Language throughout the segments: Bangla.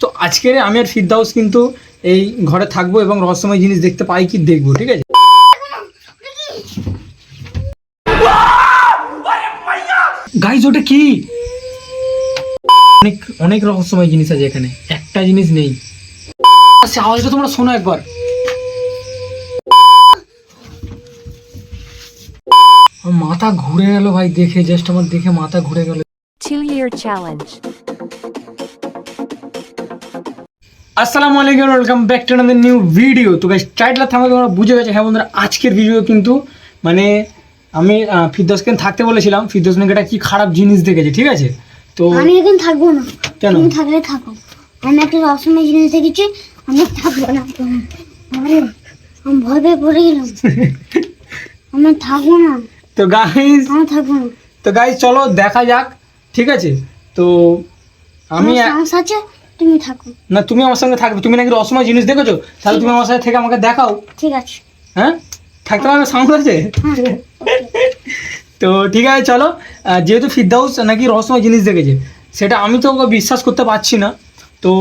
তো আজকের আমি আর ফিরদাউস কিন্তু এই ঘরে থাকবো এবং রহস্যময় জিনিস দেখতে পাই কি দেখবো, ঠিক আছে? গাইজ ওটা কি? অনেক অনেক রহস্যময় জিনিস আছে এখানে, একটা জিনিস নেই। আচ্ছা আওয়াজটা তোমরা শোনো একবার। মাথা ঘুরে গেল ভাই দেখে, জাস্ট আমার দেখে মাথা ঘুরে গেল। 2-year challenge. আসসালামু আলাইকুম, welcome back to another new video. তো গাইস টাইটেল থামা তোমরা বুঝে গেছে। হ্যাঁ বন্ধুরা, আজকের ভিডিও কিন্তু মানে আমি ফিরদৌসকে থাকতে বলেছিলাম, ফিরদৌস নাকি একটা কি খারাপ জিনিস দেখেছে, ঠিক আছে? তো আমি এখন থাকবো না। কেন? তুমি থাকলে থাকো, আমি একটা রহস্যময় জিনিস দেখেছি, আমি থাকবো না। আরে আমি ভয় পেয়ে পড়ে গেলাম, আমি থাকবো না। তো গাইস আমি থাকবো না। চলো দেখা যাক, ঠিক আছে? তো আমি আমার সাহস আছে, তুমি থাকো। না, তুমি আমার সঙ্গে থাকবে। তুমি নাকি রহস্যময় জিনিস দেখেছো, তাহলে তুমি আমার সাথে থেকে আমাকে দেখাও। ঠিক আছে। হ্যাঁ, থাকতে পারবে? সাউন্ড আছে? হ্যাঁ, তো ঠিক আছে চলো। যেহেতু ফিরদাউস নাকি রহস্যময় জিনিস দেখেছে, সেটা আমি তো ওকে বিশ্বাস করতে পারছি না। তো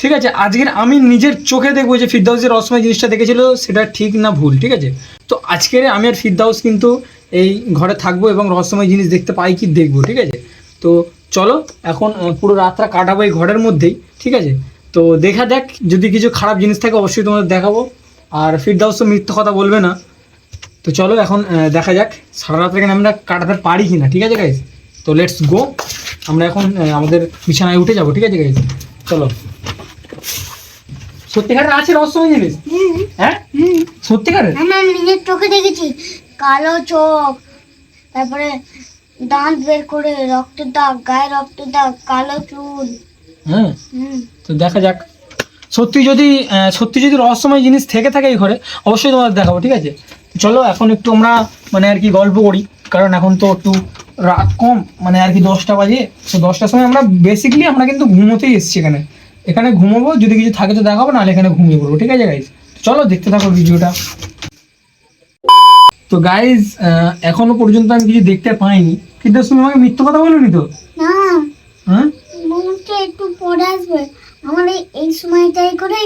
ঠিক আছে, আজকের আমি নিজের চোখে দেখবো যে ফিরদাউস যে রহস্যময় জিনিসটা দেখেছিল সেটা ঠিক না ভুল, ঠিক আছে? তো আজকের আমি আর ফিরদাউস কিন্তু এই ঘরে থাকবো এবং রহস্যময় জিনিস দেখতে পাই কি দেখবো, ঠিক আছে? তো চলো এখন পুরো রাতটা কাটাবো এই ঘরের মধ্যেই, ঠিক আছে? তো দেখা যাক, যদি কিছু খারাপ জিনিস থাকে অবশ্যই তোমাদের দেখাবো। আর ফিরদাউস তো মিথ্যা কথা বলবে না। তো চলো এখন দেখা যাক সারা রাত এখানে আমরা কাটাতে পারি কি না, ঠিক আছে গাইজ? তো লেটস গো। আমরা এখন আমাদের বিছানায় উঠে যাবো, ঠিক আছে গাইজ? চলো। সত্যিকারের আছে রহস্যময় জিনিস? হ্যাঁ সত্যিকারের? আমি নিজের চোখে দেখেছি, কালো চোখ, তারপরে দাঁত বের করে রক্তের দাগ, গায়ে রক্তের দাগ, কালো চুল। হ্যাঁ, তো দেখা যাক। সত্যি যদি রহস্যময় জিনিস থেকে থাকে এই ঘরে অবশ্যই তোমাদের দেখাবো, ঠিক আছে? চলো এখন একটু আমরা মানে আর কি গল্প করি, কারণ এখন তো একটু রাত কম, মানে আর কি 10টা বাজে। তো 10টার সময় আমরা বেসিক্যালি আমরা কিন্তু ঘুমোতেই এসেছি এখানে ঘুমোবো। যদি কিছু থাকে তো দেখাবো, নাহলে এখানে ঘুমিয়ে পড়বো, ঠিক আছে গাইজ? চলো দেখতে থাকো ভিডিওটা। তো গাইজ এখনো পর্যন্ত আমি কিছু দেখতে পাইনি, কিন্তু তুমি আমাকে মিথ্যে কথা বলোনি তো? না, হ্যাঁ, মনে একটু পরে আসবে। আমার এই সময়টাই করে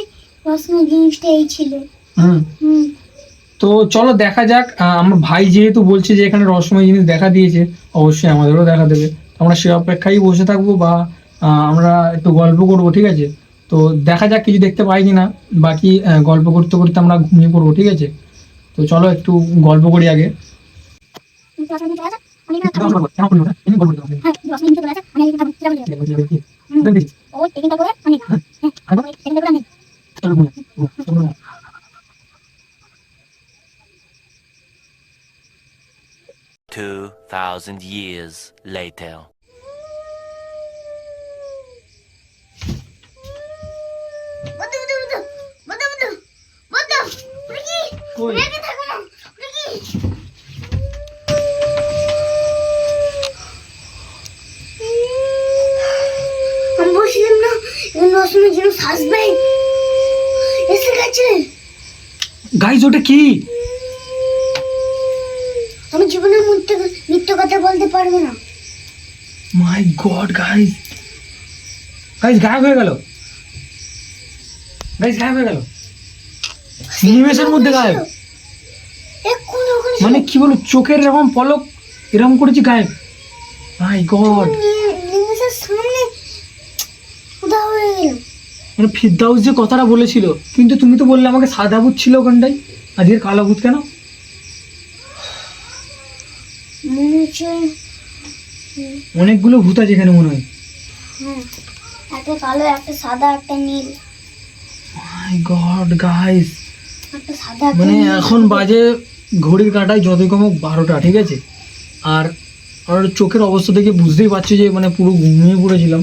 রহস্যময় জিনিসটা এই ছিল। হুম। তো চলো দেখা যাক। আমার ভাই যেহেতু বলছে যে এখানে রহস্যময় জিনিস দেখা দিয়েছে, অবশ্যই আমাদেরও দেখা দেবে। আমরা সে অপেক্ষায় বসে থাকবো, বা আমরা একটু গল্প করবো, ঠিক আছে? তো দেখা যাক কিছু দেখতে পাই কিনা। বাকি গল্প করতে করতে আমরা ঘুমিয়ে পড়বো, ঠিক আছে? তো চলো একটু গল্প করি আগে। Two 2,000 years later. আমি বলছিলাম না রহস্যময় জিনিস আসবে, এসে গেছে। গাইজ ওটা কি? আমি জীবনের মিথ্যে কথা বলতে পারবো না। মাই গড গাইজ গায়েব হয়ে গেল। নিমেষের মধ্যে গায়েব। এক্ষুনি ওখানে মানে কি বলো, চোখের এরকম পলক এরকম করেছি গায়েব। মাই গড, নিমেষের সামনে উধাও হয়ে গেল। মানে ফিরদাউস যে কথাটা বলেছিল, কিন্তু তুমি তো বললে আমাকে সাদা ভূত ছিল ওখানটায়, আজকের কালো ভূত কেন? মনে হচ্ছে অনেকগুলো ভূত আছে এখানে মনে হয়। একটা কালো, একটা সাদা, একটা নীল। মাই গড গাইস, একটা সাদা, একটা মানে নীল। এখন বাজে ঘড়ির কাঁটায় যতই কম 12টা, ঠিক আছে? আর আমার চোখের অবস্থা দেখে বুঝতেই পারছি যে মানে পুরো ঘুমিয়ে পড়েছিলাম।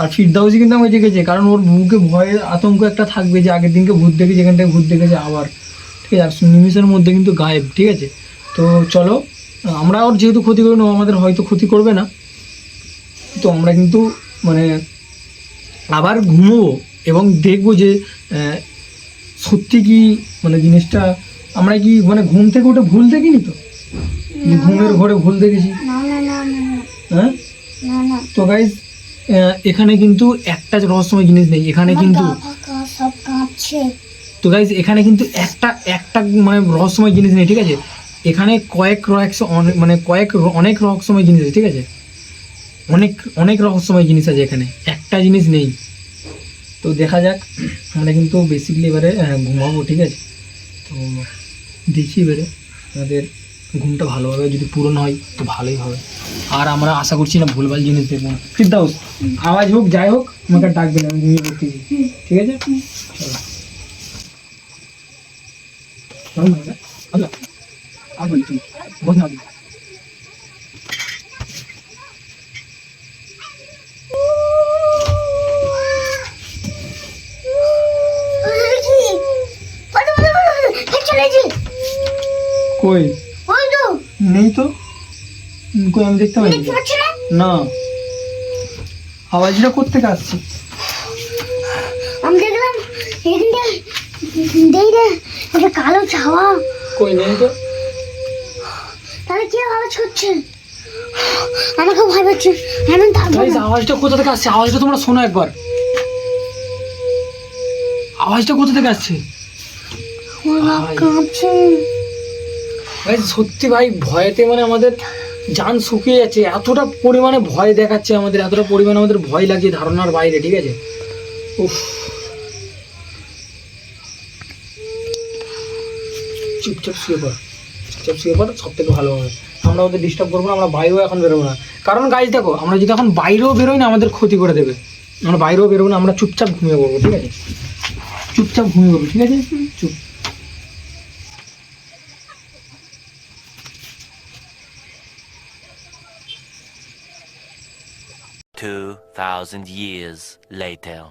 আর ফিরদাউসই কিন্তু আমাকে জেগেছে, কারণ ওর বুকে ভয়ের আতঙ্ক একটা থাকবে যে আগের দিনকে ভূত দেখেছে, এখান থেকে ভূত দেখেছে আবার, ঠিক আছে? আর নিমিষের মধ্যে কিন্তু গায়েব, ঠিক আছে? তো চলো, আমরা ওর যেহেতু ক্ষতি করি না, ও আমাদের হয়তো ক্ষতি করবে না। তো আমরা কিন্তু মানে আবার ঘুমোবো এবং দেখবো যে সত্যি কি মানে জিনিসটা আমরা কি মানে ঘুম থেকে উঠে ভুল দেখিনি তো, ঘুমের ঘরে ভুল দেখেছি। না না না না না হ্যাঁ, না না। তো গাইজ এখানে কিন্তু একটা রহস্যময় জিনিস নেই এখানে আমার কিন্তু। গা ফাঁকা, সব কাঁপছে। তো গাইজ এখানে কিন্তু একটা মানে রহস্যময় জিনিস নেই, ঠিক আছে? এখানে অনেক রহস্যময় জিনিস আছে, ঠিক আছে? অনেক রহস্যময় জিনিস আছে এখানে, একটা জিনিস নেই। তো দেখা যাক, আমরা কিন্তু বেসিক্যালি এবারে ঘুমাবো, ঠিক আছে? তো দেখি এবারে আমাদের ঘুমটা ভালোভাবে যদি পূরণ হয় তো ভালোই হবে। আর আমরা আশা করছি না ভুলভাল জিনিস দেখবো না। ফিরদাউস, আওয়াজ হোক যাই হোক আমাকে আর ডাকবে না, আমি ঘুমিয়ে পড়তেছি, ঠিক আছে? চলো। আল্লাহ আর বলি তুমি বস না। কই ওই তো, নেই তো, কই আমি দেখতে পাই দেখতে পাচ্ছ না? না। আওয়াজটা কোত্থেকে আসছে? আমি দেখলাম এখানটা দেই রে, একটা কালো ছাওয়া। কই নেই তো। তাহলে কি আওয়াজ হচ্ছে? আমাকে ভয় পাচ্ছে, আমি থাকবো গাইস, না। আওয়াজটা কোথা থেকে আসছে? আওয়াজটা তোমরা শোনো একবার। আওয়াজটা কোথা থেকে আসছে? আমার গা ভাই। কাঁপছে। ভাই সত্যি ভাই, ভয়েতে মানে আমাদের জান শুকিয়ে যাচ্ছে, এতটা পরিমাণে ভয় দেখাচ্ছে আমাদের, এতটা পরিমাণে আমাদের ভয় লাগছে ধারণার বাইরে, ঠিক আছে? উফ, চুপচাপ শুয়ে পড়, চুপচাপ শুয়ে পড়, সব থেকে ভালো হবে। আমরা ওদের ডিস্টার্ব করবো না, আমরা বাইরেও এখন বেরোবো না। কারণ গাইজ দেখো, আমরা যদি এখন বাইরেও বেরোই না আমাদের ক্ষতি করে দেবে। আমরা বাইরেও বেরোবো না, আমরা চুপচাপ ঘুমিয়ে পড়বো, ঠিক আছে? চুপচাপ ঘুমিয়ে পড়বো, ঠিক আছে? চুপ। 2,000 years later.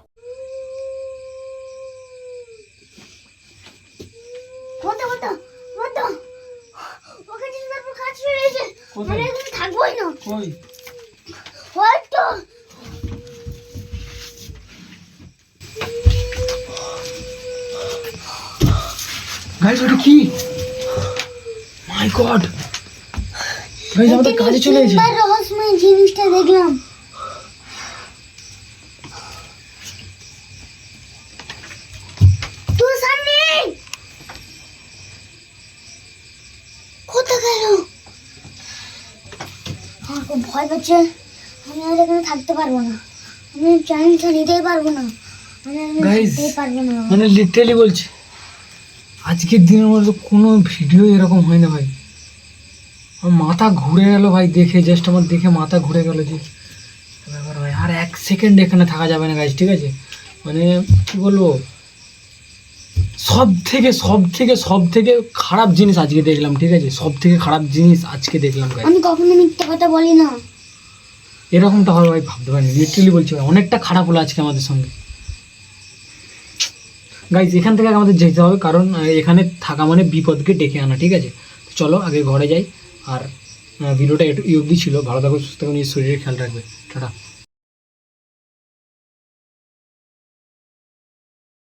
মতো মতো মতো ওকে যদি তারপর কাজ চলে এসে কোথায়? আমি এখানে থাকবোই না। কই ওই তো গাইজ, ওটা কি? মাই গড, গাইজ আমাদের কাজে চলে এসেছে। তিনবার রহস্যময় জিনিসটা দেখলাম। তোর সামনে কোথা গেল? আমার খুব ভয় পাচ্ছে, আমি আর এখানে থাকতে পারবো না, আমি চ্যালেঞ্জটা নিতেই পারবো না, আমি আর এখানে Guys, থাকতেই পারবো না। মানে লিটারালি বলছি, আজকের দিনের মধ্যে কোনো ভিডিও এরকম হয় না ভাই। আমার মাথা ঘুরে গেল ভাই দেখে, জাস্ট আমার দেখে মাথা ঘুরে গেল যে ব্যাপার ভাই। আর এক সেকেন্ড এখানে থাকা যাবে না গাইজ, ঠিক আছে? মানে কি বলবো, সব থেকে খারাপ জিনিস আজকে দেখলাম, ঠিক আছে? সব থেকে খারাপ জিনিস আজকে দেখলাম গাইজ। আমি কখনো মিথ্যে কথা বলি না। এরকমটা হবে ভাই ভাবতে পারিনি, লিটারালি বলছি ভাই, অনেকটা খারাপ হলো আজকে আমাদের সঙ্গে। গাইজ এখান থেকে আমাদের যেতে হবে, কারণ এখানে থাকা মানে বিপদকে ডেকে আনা, ঠিক আছে? তো চলো আগে ঘরে যাই। আর ভিডিওটা একটু অবধি ছিল। ভালো থাকো, সুস্থ থাকো, নিজের শরীরের খেয়াল রাখবে। টাটা।